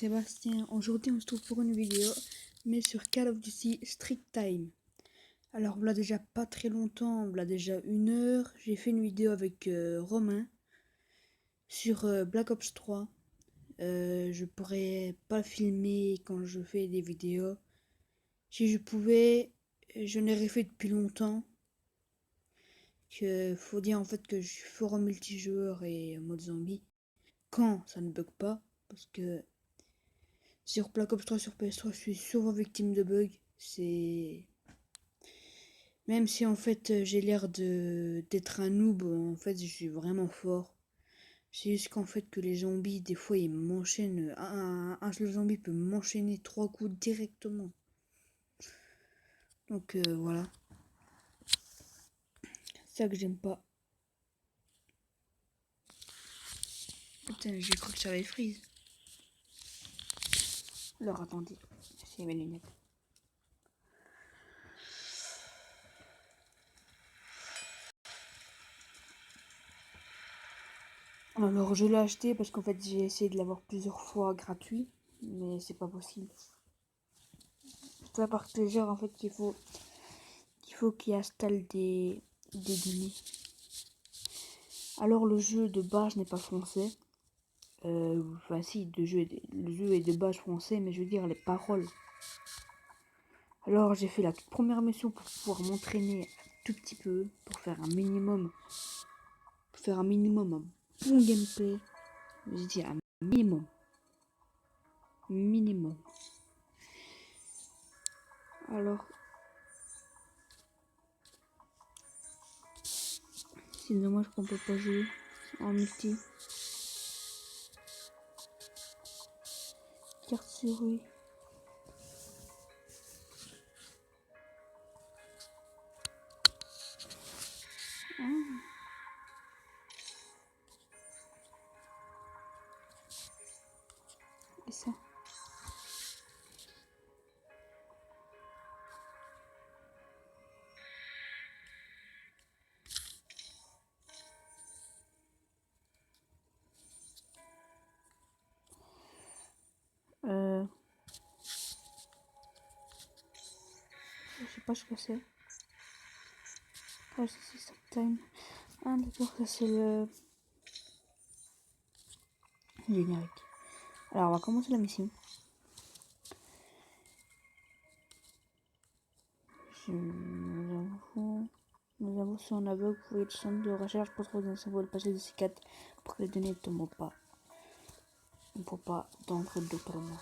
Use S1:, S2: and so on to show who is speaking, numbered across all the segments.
S1: Sébastien. Aujourd'hui, on se trouve pour une vidéo, mais sur Call of Duty Street Time. Alors, voilà déjà pas très longtemps, voilà déjà 1 heure, j'ai fait une vidéo avec Romain sur Black Ops 3. Je pourrais pas filmer quand je fais des vidéos. Si je pouvais, je l'aurais fait depuis longtemps. Que faut dire en fait que je suis fort en multijoueur et en mode zombie. Quand ça ne bug pas, parce que sur Black Ops 3 sur PS3, je suis souvent victime de bugs. C'est même si en fait j'ai l'air d'être un noob, en fait je suis vraiment fort. C'est juste qu'en fait que les zombies, des fois ils m'enchaînent. Un seul zombie peut m'enchaîner 3 coups directement. Donc voilà. C'est ça que j'aime pas. Putain, j'ai cru que ça allait freeze. Alors attendez, c'est mes lunettes. Alors je l'ai acheté parce qu'en fait j'ai essayé de l'avoir plusieurs fois gratuit, mais c'est pas possible. C'est à part genre en fait qu'il installe des données. Alors le jeu de base n'est pas français. Enfin si, le jeu est de base français, mais je veux dire les paroles. Alors j'ai fait la toute première mission pour pouvoir m'entraîner un tout petit peu, pour faire un minimum un bon gameplay. Je dis un minimum. Alors c'est dommage qu'on peut pas jouer en multi. Carte serrée. Et ça. Je sais pas ce que c'est. Ah, c'est Stop Time. Ah, d'accord, ça c'est le générique. Alors, on va commencer la mission. Nous avons sur un aveugle pour le centre de recherche pour trouver un symbole passé de C4 pour que les données ne tombent pas. Il ne faut pas d'encre d'autrement.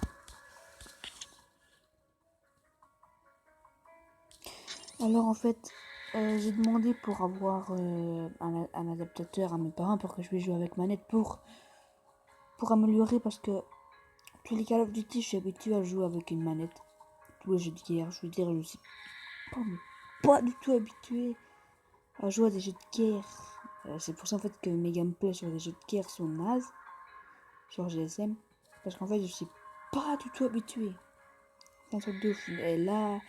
S1: Alors en fait, j'ai demandé pour avoir un adaptateur à mes parents pour que je puisse jouer avec manette pour améliorer parce que tous les Call of Duty je suis habitué à jouer avec une manette. Tous les jeux de guerre, je veux dire, je suis pas du tout habitué à jouer à des jeux de guerre. C'est pour ça en fait que mes gameplays sur des jeux de guerre sont nazes sur GSM parce qu'en fait je suis pas du tout habitué. C'est un truc de ouf. Et là,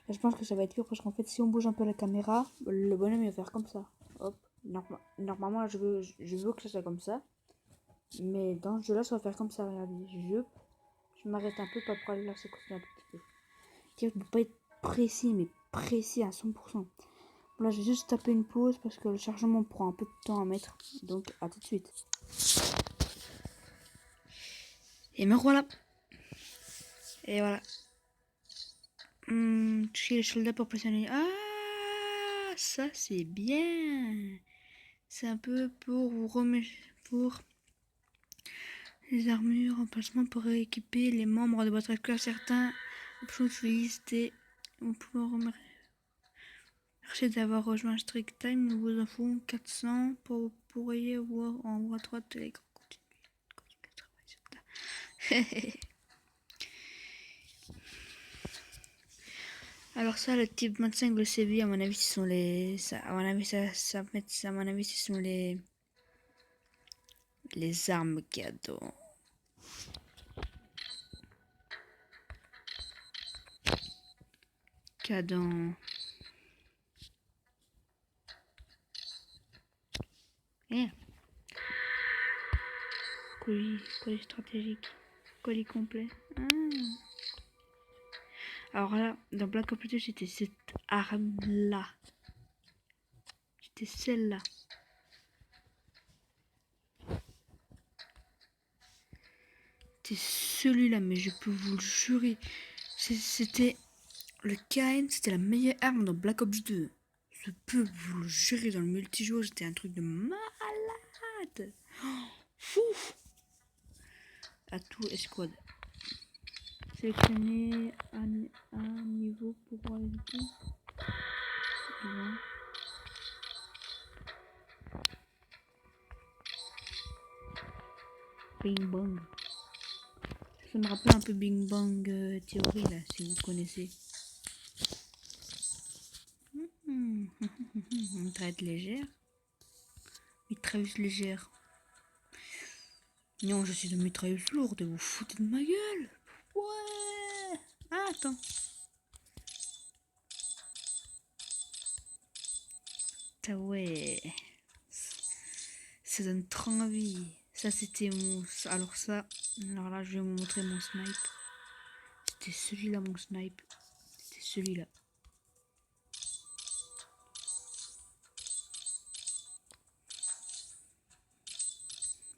S1: je pense que ça va être pire parce qu'en fait si on bouge un peu la caméra, le bonhomme il va faire comme ça. Hop. Normalement je veux que ça soit comme ça. Mais dans ce jeu là ça va faire comme ça. Regardez. Je m'arrête un peu pour aller là c'est côté un petit peu. Je ne peux pas être précis mais précis à 100%. Là, je vais juste taper une pause parce que le chargement prend un peu de temps à mettre. Donc, à tout de suite. Et me voilà. Et voilà. Toucher les soldats pour pressionner. Ah, ça c'est bien. C'est un peu pour remettre pour les armures, emplacement pour équiper les membres de votre école. Certains options utilisent des. On peut remercier. Merci d'avoir rejoint Strict Time. Nous vous offrons 400 pour pourriez voir en haut à droite les Alors ça, le type 25, le CV, à mon avis, ce sont les... Ça, à mon avis, à mon avis, ce sont les armes cadeaux. Cadeau. Colis stratégique. Colis complet. Ah. Alors là, dans Black Ops 2, c'était cette arme-là. C'était celle-là. C'était celui-là, mais je peux vous le jurer. C'était le KN, c'était la meilleure arme dans Black Ops 2. Je peux vous le jurer, dans le multijoueur, c'était un truc de malade. Oh, fou. Atout escouade. Sélectionner un niveau pour voir les outils. Bon. Bing Bang. Ça me rappelle un peu Bing Bang Theory là, si vous connaissez. Mitraillette légère. Mitrailleuse légère. Non, je suis de mitrailleuse lourde, vous foutez de ma gueule. Ouais. Ah, attends. Ah ouais. Ça donne trop envie. Ça c'était mon... Alors ça... Alors là je vais vous montrer mon snipe. C'était celui-là mon snipe. C'était celui-là.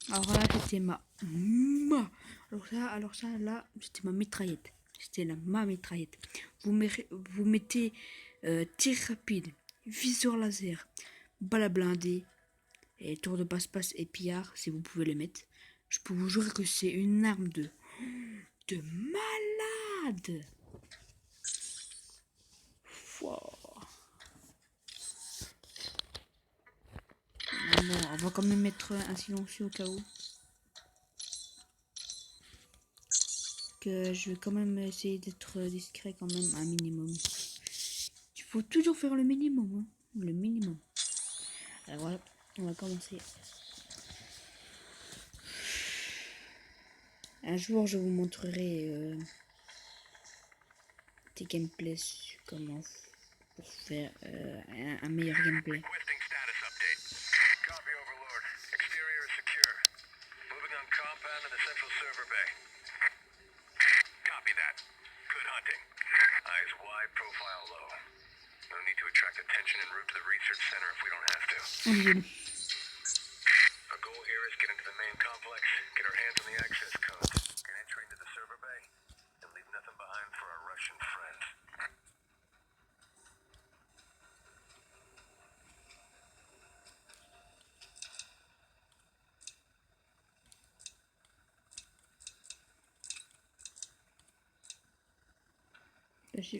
S1: Alors là c'était Alors ça là c'était ma mitraillette. C'était ma mitraillette. Vous mettez tir rapide, viseur laser, balle à blinder et tour de passe-passe et pillard si vous pouvez les mettre. Je peux vous jurer que c'est une arme de malade. Wow. Bon, on va quand même mettre un silencieux au cas où. Que je vais quand même essayer d'être discret quand même un minimum. Il faut toujours faire le minimum, hein. Le minimum. Alors voilà, on va commencer. Un jour je vous montrerai des gameplays comment pour faire un meilleur gameplay.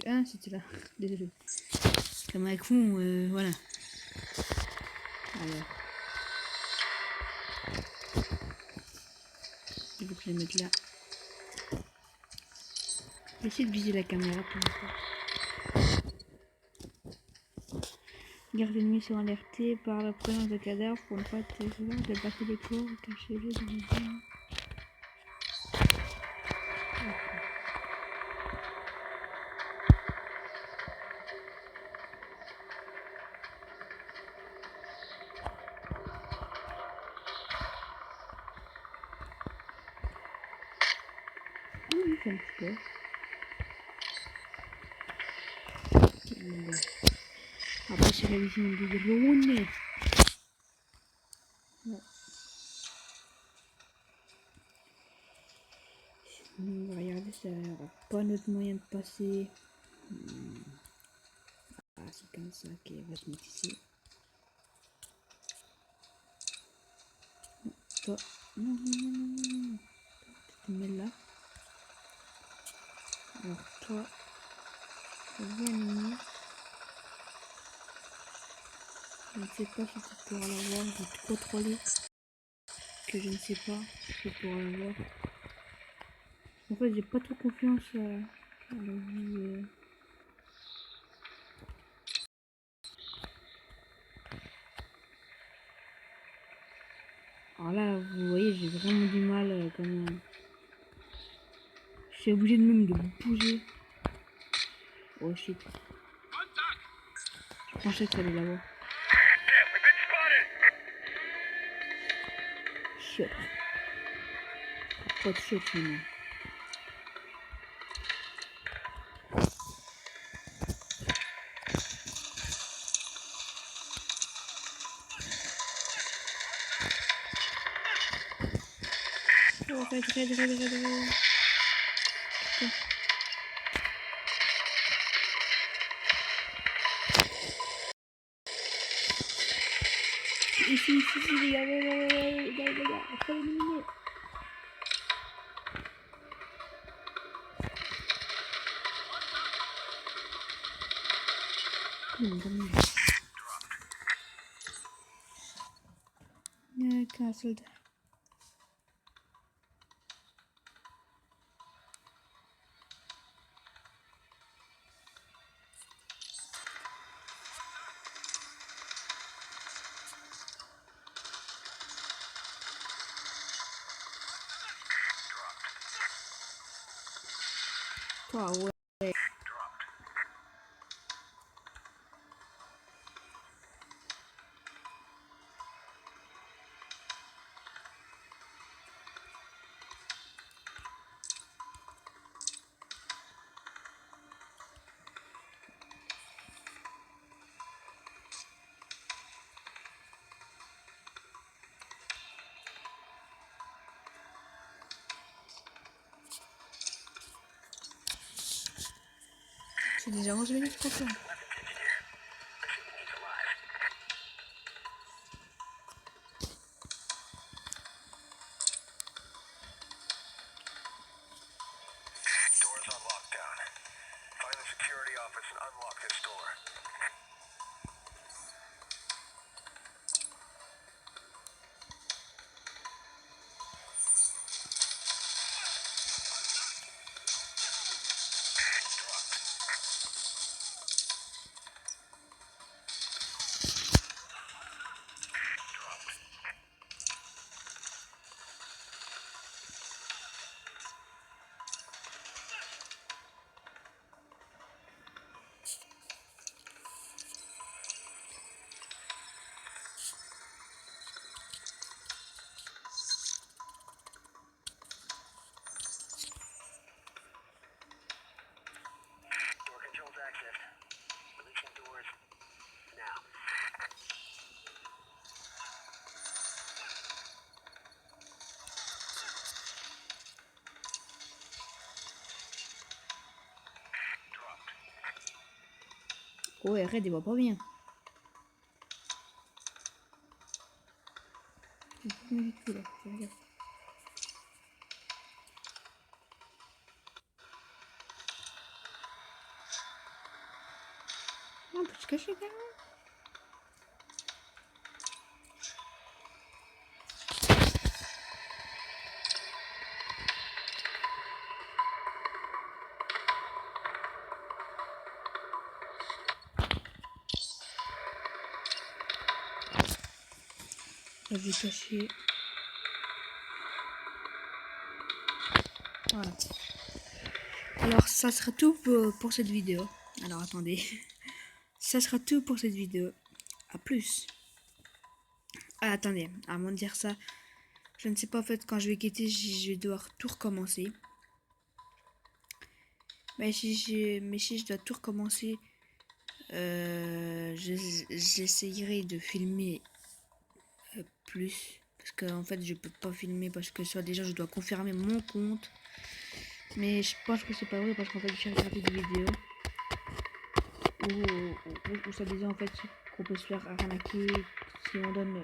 S1: Ah, c'était là. Désolé. Comme avec fond, voilà. Alors. Je vais le mettre là. Essayez de viser la caméra pour l'instant. Garde ennemis sont alertés par la présence de cadavres pour ne pas être de passer les corps ou cacher-les dans les zones. Oui, c'est un petit peu. Après, c'est la vision du drone. Regardez, ça n'aura pas notre moyen de passer. Ah, c'est comme ça qu'elle va se mettre ici. Toi, non. Tu te mets là. Alors, toi, viens ennemi. Je ne sais pas si tu pourras l'avoir, je vais te contrôler. Que je ne sais pas si tu pourras l'avoir. En fait, j'ai pas trop confiance à la vie. Alors là, vous voyez, j'ai vraiment du mal quand même. Je suis obligé de même de bouger. Oh shit. Je pensais que ça allait l'avoir. Shit. Pas de shot maintenant. Red. Ici, les gars, les gars, faut l'éliminer. Cancelled. Toi, ouais. C'est déjà 11 minutes pour ça. Ouais, Red, il va pas bien. On peut se cacher quand même. Je vais cacher. Voilà. Alors, ça sera tout pour cette vidéo. Alors, attendez. Ça sera tout pour cette vidéo. À plus. Ah, attendez. Avant de dire ça, je ne sais pas en fait quand je vais quitter, je vais devoir tout recommencer. Mais si je dois tout recommencer, j'essayerai de filmer plus. Parce que en fait, je peux pas filmer parce que soit déjà je dois confirmer mon compte. Mais je pense que c'est pas vrai parce qu'en fait, j'ai regardé des vidéos où ça disait en fait qu'on peut se faire arnaquer si on donne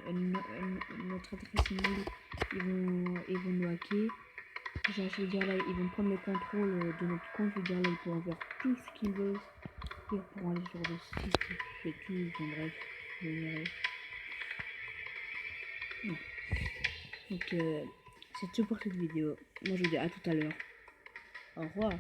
S1: notre adresse email. Ils vont nous hacker. Genre, je veux dire là, ils vont prendre le contrôle de notre compte. Je veux dire là, ils pourront faire tout ce qu'ils veulent. Ils pourront aller sur le site et tout. Enfin bref, je dirais. Donc, c'est tout pour cette vidéo. Moi, je vous dis à tout à l'heure. Au revoir.